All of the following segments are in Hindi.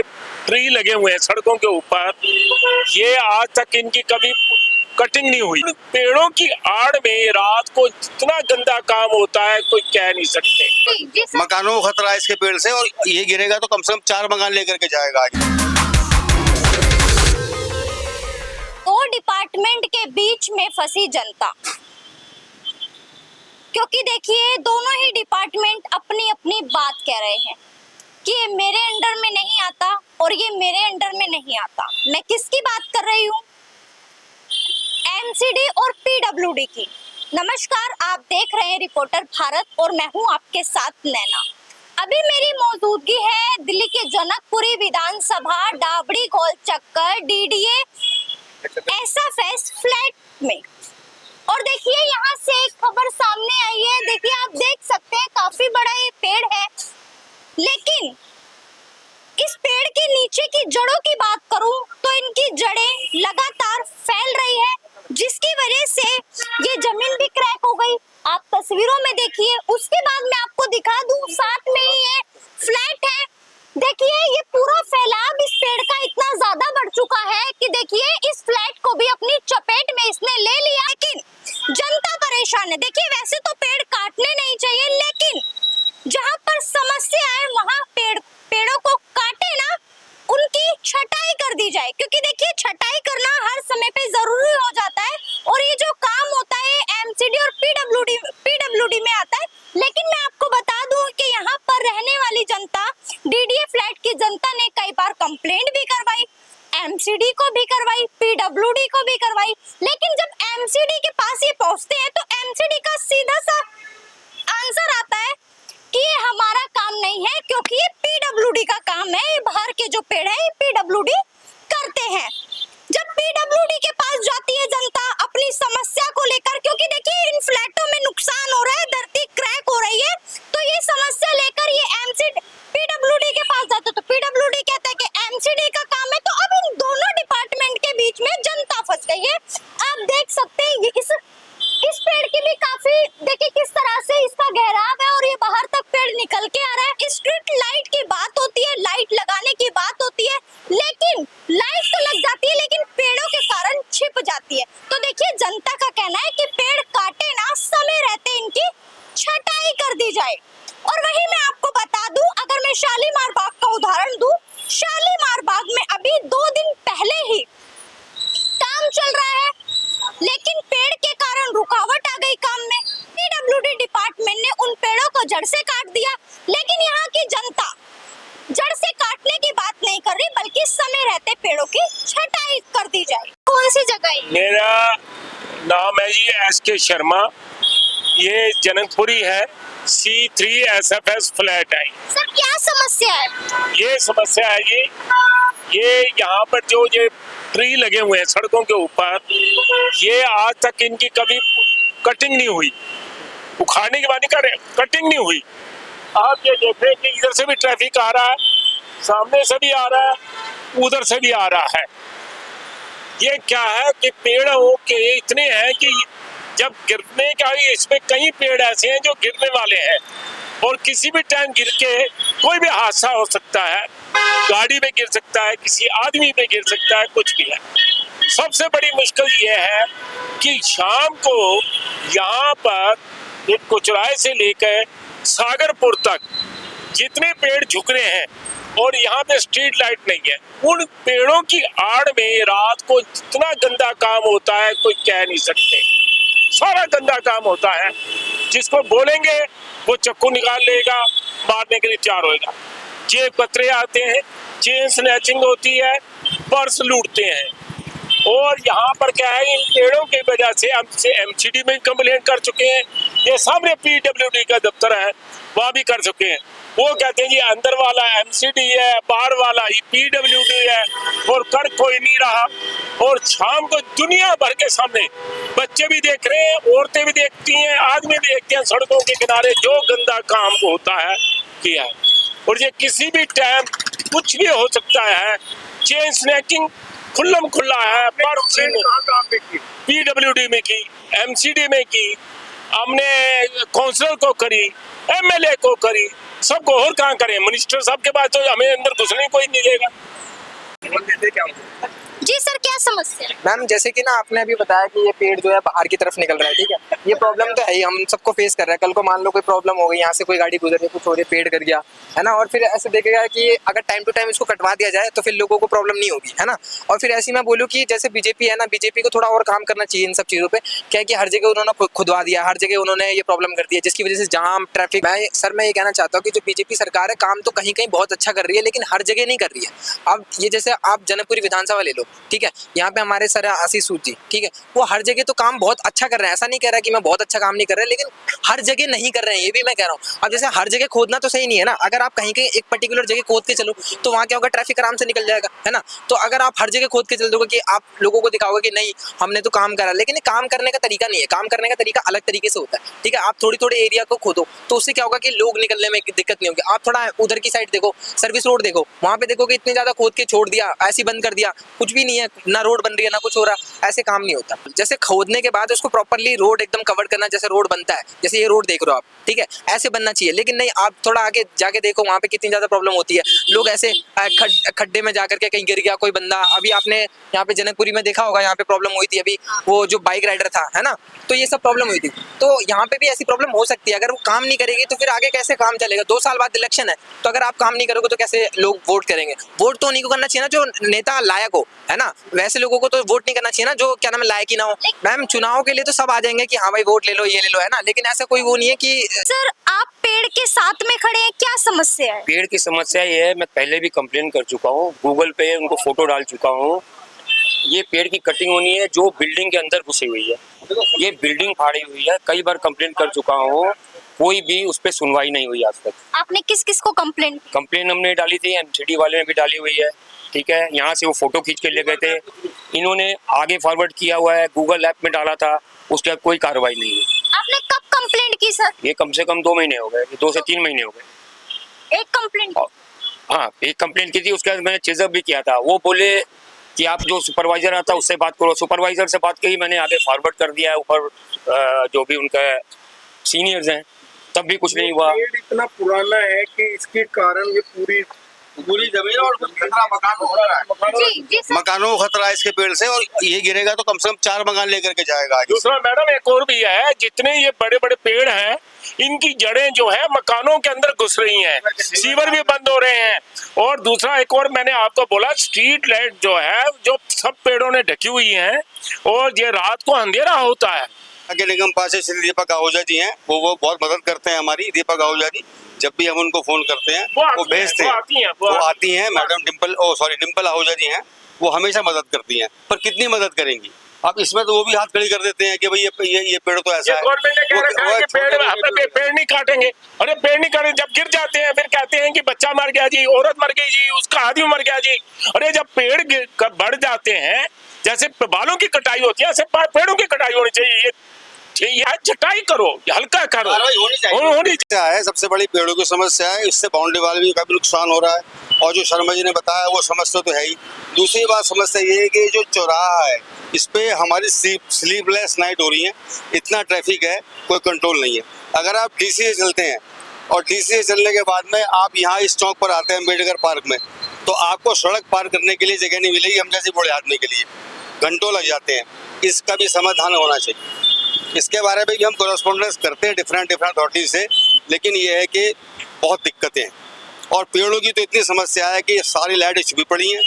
ट्री लगे हुए हैं सड़कों के ऊपर, ये आज तक इनकी कभी कटिंग नहीं हुई। पेड़ों की आड़ में रात को जितना गंदा काम होता है कोई कह नहीं सकते। मकानों को खतरा है इसके पेड़ से, और ये गिरेगा तो कम से कम 4 मकान लेकर के जाएगा आगे। दो डिपार्टमेंट के बीच में फंसी जनता, क्योंकि देखिए दोनों ही डिपार्टमेंट अपनी अपनी बात कह रहे हैं कि ये मेरे अंडर में नहीं आता और ये मेरे अंडर में नहीं आता। मैं किसकी बात कर रही हूँ? एमसीडी और पीडब्ल्यूडी की। नमस्कार, आप देख रहे हैं रिपोर्टर भारत और मैं हूँ आपके साथ नैना। अभी मेरी मौजूदगी है दिल्ली के जनकपुरी विधानसभा डाबड़ी गोल चक्कर डीडीए एसएफएस फ्लैट में। और देखिए यहाँ से एक खबर सामने आई है। देखिए आप देख सकते हैं काफी बड़ा ये पेड़ है, लेकिन इस पेड़ के नीचे की जड़ों की बात करूं तो इनकी जड़ें लगातार फैल रही है, जिसकी वजह से ये जमीन भी क्रैक हो गई। आप तस्वीरों में देखिए, उसके बाद मैं आपको दिखा दूं, साथ में ही ये फ्लैट है। देखिए ये पूरा फैलाव इस पेड़ का इतना ज्यादा बढ़ चुका है कि देखिए इस फ्लैट को भी अपनी चपेट में इसने ले लिया। लेकिन जनता परेशान है। देखिए वैसे तो पेड़ काटने नहीं चाहिए, लेकिन जहाँ पर समस्या है वहाँ पेड़ों को काटे ना, उनकी छटाई कर दी जाए, क्योंकि देखिए छटाई करना हर समय पे जरूरी हो जाता है और ये जो काम होता है एमसीडी और पीडब्ल्यूडी में आता है। लेकिन मैं आपको बता दूं कि यहाँ पर रहने वाली जनता, डीडीए फ्लैट की जनता ने कई बार कंप्लेंट भी करवाई, एमसीडी को भी करवाई, पीडब्ल्यूडी को भी करवाई, लेकिन जब एमसीडी के पास ये पहुंचते हैं तो एमसीडी का सीधा सा आंसर आता है कि ये हमारा काम नहीं है, क्योंकि ये पीडब्ल्यूडी का काम है। ये बाहर के जो पेड़ है पीडब्ल्यूडी करते हैं। जब पीडब्ल्यूडी के पास जाती है जनता अपनी समस्या को लेकर, क्योंकि देखिए इन फ्लैटों में नुकसान हो रहा है, धरती क्रैक हो रही है, तो ये समस्या लेकर ये एमसीडी पीडब्ल्यूडी के पास जाते तो पीडब्ल्यूडी कहता है कि एमसीडी का काम है। तो अब इन दोनों डिपार्टमेंट के बीच में जनता फंस गई है। आप देख सकते हैं ये इस पेड़ की भी काफी देखिए किस तरह से इसका घेराव है और ये बाहर तक पेड़ निकल के आ रहा है। स्ट्रीट लाइट की बात होती है, लाइट लगाने की बात होती है, लेकिन लाइट तो लग जाती है लेकिन पेड़ों के कारण छिप जाती है। तो देखिए जनता का कहना है कि पेड़ काटे ना, समय रहते इनकी छटाई कर दी जाए। और वही मैं आपको बता दूं, अगर मैं शालीमार बाग का उदाहरण दूं, शालीमार बाग में अभी 2 दिन पहले ही काम चल रहा है, लेकिन पेड़ के कारण रुकावट आ गई काम में। पीडब्ल्यूडी डिपार्टमेंट ने उन पेड़ों को जड़ से काट दिया, लेकिन यहाँ की जनता जड़ से काटने की बात नहीं कर रही, बल्कि समय रहते पेड़ों की छटाई कर दी जाए। कौन सी जगह है? मेरा नाम है जी SK शर्मा, ये जनकपुरी है, C3 SFS फ्लैट है। सर क्या समस्या है? ये समस्या है जी, ये यहाँ पर जो ये ट्री लगे हुए हैं सड़कों के ऊपर, ये आज तक इनकी कभी कटिंग नहीं हुई, उखाड़ने की बात नहीं कर रहे, कटिंग नहीं हुई। आप ये देख रहे हैं कि इधर से भी ट्रैफिक आ रहा है, सामने से भी आ रहा है, उधर से भी आ रहा है। ये क्या है कि पेड़ों के इतने हैं कि जब गिरने का, इसमें कई पेड़ ऐसे हैं जो गिरने वाले हैं और किसी भी टाइम गिर के कोई भी हादसा हो सकता है, गाड़ी में गिर सकता है, किसी आदमी पे गिर सकता है, कुछ भी है। सबसे बड़ी मुश्किल ये है कि शाम को यहाँ पर एक कुचराए से लेकर सागरपुर तक जितने पेड़ झुक रहे हैं और यहाँ पे स्ट्रीट लाइट नहीं है, उन पेड़ों की आड़ में रात को जितना गंदा काम होता है कोई कह नहीं सकते। सारा गंदा काम होता है, जिसको बोलेंगे वो चाकू निकाल लेगा, मारने के लिए तैयार होएगा। जेब कतरे आते हैं, चेन स्नैचिंग होती है, पर्स लूटते हैं। और यहाँ पर क्या है, इन पेड़ों की वजह से हमसे एमसीडी में कंप्लेंट कर चुके हैं, ये सामने पीडब्ल्यूडी का दफ्तर है वहाँ भी कर चुके हैं। वो कहते हैं जी अंदर वाला एमसीडी है, बाहर वाला ही पीडब्ल्यूडी है, और कर कोई नहीं रहा। और शाम को दुनिया भर के सामने बच्चे भी देख रहे हैं, औरतें भी देखती हैं, आदमी भी देखते हैं, सड़कों के किनारे जो गंदा काम होता है किया है। और ये किसी भी टाइम कुछ भी हो सकता है। चेन स्नैचिंग खुल्लम खुल्ला है। पीडब्ल्यूडी में की, एमसीडी में की, हमने काउंसिलर को करी, एमएलए को करी, सबको और कहाँ करें, मिनिस्टर साहब के पास तो हमें अंदर घुसने कोई नहीं देगा। जी सर, क्या समस्या है? मैम जैसे कि ना आपने अभी बताया कि ये पेड़ जो है बाहर की तरफ निकल रहा है, ठीक है, ये प्रॉब्लम तो है ही, हम सबको फेस कर रहे हैं। कल को मान लो कोई प्रॉब्लम हो गई, यहाँ से कोई गाड़ी गुजर रही, कुछ हो रही, पेड़ गिर गया, है ना, और फिर ऐसे देखेगा कि अगर टाइम टू टाइम इसको कटवा दिया जाए तो फिर लोगों को प्रॉब्लम नहीं होगी, है ना। और फिर ऐसी मैं बोलूँ कि जैसे बीजेपी है ना, बीजेपी को थोड़ा और काम करना चाहिए इन सब चीज़ों पे। क्या है कि हर जगह उन्होंने खुदवा दिया, हर जगह उन्होंने ये प्रॉब्लम कर दी है, जिसकी वजह से जाम, ट्रैफिक। मैं ये कहना चाहता हूँ कि जो बीजेपी सरकार है काम तो कहीं कहीं बहुत अच्छा कर रही है, लेकिन हर जगह नहीं कर रही है। अब ये जैसे आप जनकपुरी विधानसभा ले लो, ठीक है, यहाँ पे हमारे सर आशीष सूद जी, ठीक है, वो हर जगह तो काम बहुत अच्छा कर रहे हैं। ऐसा नहीं कह रहा कि मैं बहुत अच्छा काम नहीं कर रहा, लेकिन हर जगह नहीं कर रहे हैं, ये भी मैं कह रहा हूँ। अब जैसे हर जगह खोदना तो सही नहीं है ना। अगर आप कहीं कहीं एक पर्टिकुलर जगह खोद के चलो तो वहाँ क्या होगा, ट्रैफिक आराम से निकल जाएगा, है ना। तो अगर आप हर जगह खोद के चल दोगे कि आप लोगों को दिखाओगे कि नहीं हमने तो काम करा, लेकिन काम करने का तरीका नहीं है। काम करने का तरीका अलग तरीके से होता है, ठीक है। आप थोड़ी थोड़ी एरिया को खोदो तो उससे क्या होगा कि लोग निकलने में दिक्कत नहीं होगी। आप थोड़ा उधर की साइड देखो, सर्विस रोड देखो, वहाँ पे देखो कि इतने ज्यादा खोद के छोड़ दिया, ऐसी बंद कर दिया, कुछ भी नहीं है, ना रोड बन रही है ना कुछ हो रहा, ऐसे काम नहीं होता। जैसे खोदने के बाद उसको प्रॉपर्ली रोड एकदम कवर करना, जैसे रोड बनता है, जैसे ये रोड देख रहे हो आप, ठीक है, ऐसे बनना चाहिए। लेकिन नहीं, आप थोड़ा आगे जाके देखो वहाँ पे कितनी ज्यादा प्रॉब्लम होती है। लोग ऐसे खड्डे में जाकर के कहीं गिर गया कोई बंदा। अभी आपने यहाँ पे जनकपुरी में देखा होगा, यहाँ पे प्रॉब्लम हुई थी अभी, वो जो बाइक राइडर था, है ना, तो ये सब प्रॉब्लम हुई थी। तो यहाँ पे भी ऐसी प्रॉब्लम हो सकती है। अगर वो काम नहीं करेगी तो फिर आगे कैसे काम चलेगा। 2 साल बाद इलेक्शन है, तो अगर आप काम नहीं करोगे तो कैसे लोग वोट करेंगे। वोट तो उन्हीं को करना चाहिए ना जो नेता लायक हो, है ना। वैसे लोगों को तो वोट नहीं करना चाहिए ना जो क्या नाम है लायक ही ना हो। मैम चुनाव के लिए तो सब आ जाएंगे कि हाँ भाई वोट ले लो, ये ले लो, है ना, लेकिन ऐसा कोई वो नहीं है कि। सर आप पेड़ के साथ में खड़े हैं, क्या समस्या है? पेड़ की समस्या ये है, मैं पहले भी कंप्लेन कर चुका हूँ, गूगल पे उनको फोटो डाल चुका हूँ। ये पेड़ की कटिंग होनी है जो बिल्डिंग के अंदर घुसी हुई है, ये बिल्डिंग फाड़ी हुई है। कई बार कंप्लेन कर चुका हूँ, कोई भी उस पर सुनवाई नहीं हुई आज तक। आपने किस किस को कंप्लेन हमने डाली थी, एमसीडी वाले ने भी डाली हुई है, ठीक है। यहाँ से वो फोटो खींच के ले गए थे, इन्होंने आगे फॉरवर्ड किया हुआ है, गूगल ऐप में डाला था, उसके बाद कोई कार्रवाई नहीं हुई। आपने कब कंप्लेंट की सर? ये कम से कम 2 महीने हो गए, 2 से 3 महीने हो गए। एक कंप्लेंट? हाँ, एक कंप्लेंट की थी, उसके बाद मैंने चेजअप भी किया था। वो बोले कि आप जो सुपरवाइजर आता उससे बात करो। सुपरवाइजर से बात की, मैंने आगे फॉरवर्ड कर दिया है ऊपर, जो भी उनका सीनियर्स हैं, तब भी कुछ नहीं हुआ। पेड़ इतना पुराना है कि इसके कारण ये पूरी जमीन और खतरा मकान हो रहा है। जी जी सर। मकानों को खतरा है इसके पेड़ से, और ये गिरेगा तो कम से कम 4 मकान लेकर के जाएगा आगे। दूसरा मैडम एक और भी है, जितने ये बड़े बड़े पेड़ हैं इनकी जड़ें जो है मकानों के अंदर घुस रही हैं, सीवर भी बंद हो रहे हैं। और दूसरा एक और मैंने आपको बोला, स्ट्रीट लाइट जो है जो सब पेड़ों ने ढकी हुई है और ये रात को अंधेरा होता है। के निगम पास से श्री दीपक आहूजा जी हैं, वो बहुत मदद करते हैं हमारी। दीपक आहूजा जी, जब भी हम उनको फोन करते हैं वो भेजते हैं, वो आती हैं। मैडम डिम्पल आहूजा जी हैं, वो हमेशा मदद करती हैं। पर कितनी मदद करेंगी? अब इसमें तो वो भी हाथ खड़ी कर देते हैं कि भाई ये पेड़ तो ऐसा है। गवर्नमेंट ने कह रखा है कि पेड़ नहीं काटेंगे। अरे पेड़ नहीं काटेंगे, जब गिर जाते हैं फिर कहते हैं कि बच्चा मर गया जी, औरत मर गई जी, उसका आदमी मर गया जी। अरे जब पेड़ बढ़ जाते हैं, जैसे बालों की कटाई होती है, ऐसे पेड़ों की कटाई होनी चाहिए। ये छटाई करो, हल्का करो, होनी चाहिए। सबसे बड़ी पेड़ों की समस्या है, इससे बाउंड्री वाल भी काफी नुकसान हो रहा है। और जो शर्मा जी ने बताया वो समस्या तो है ही। दूसरी बात समस्या ये है कि जो चौराहा है इस पे हमारी स्लीपलेस नाइट हो रही है, इतना ट्रैफिक है, कोई कंट्रोल नहीं है। अगर आप डीसीए चलते हैं और डीसीए चलने के बाद में आप यहाँ इस चौक पर आते हैं अम्बेडकर पार्क में, तो आपको सड़क पार करने के लिए जगह नहीं मिलेगी हम जैसे बूढ़े आदमी के लिए, घंटों लग जाते हैं। इसका भी समाधान होना चाहिए। इसके बारे में भी हम कॉरेस्पॉन्डेंस करते हैं डिफरेंट अथॉरिटी से, लेकिन ये है कि बहुत दिक्कतें हैं। और पेड़ों की तो इतनी समस्या है कि सारी लाइटें छुपी पड़ी हैं,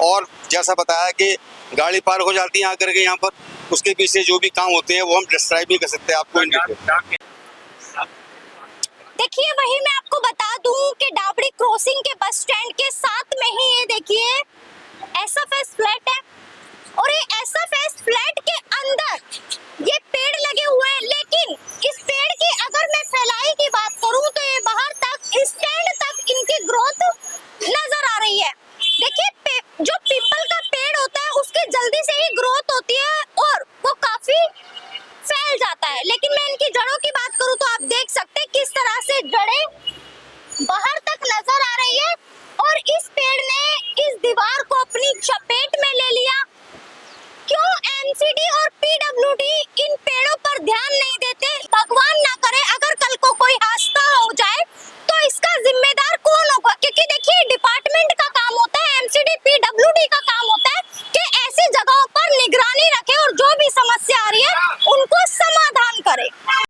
और जैसा बताया कि गाड़ी पार हो जाती है आकर के यहाँ पर, उसके पीछे जो भी काम होते हैं वो हम डिस्क्राइब नहीं कर सकते आपको। देखिए वही मैं आपको बता दूं कि डाबड़ी क्रॉसिंग के बस स्टैंड के साथ में ही ये देखिए एसएफएस फ्लैट है, और ये एसएफएस फ्लैट के अंदर ये पेड़ लगे हुए हैं। लेकिन इस पेड़ की अगर मैं फैलाई की बात करूं तो ये बाहर तक स्टैंड तक इनकी ग्रोथ नजर आ रही है। देखिए जो पीपल का पेड़ होता है उसकी जल्दी से ही ग्रोथ होती है और वो काफी फैल जाता है। लेकिन मैं इनकी जड़ों की बात करूं तो आप देख सकते हैं किस तरह से जड़ें बाहर तक नजर आ रही है, और इस पेड़ ने इस दीवार को अपनी चपेट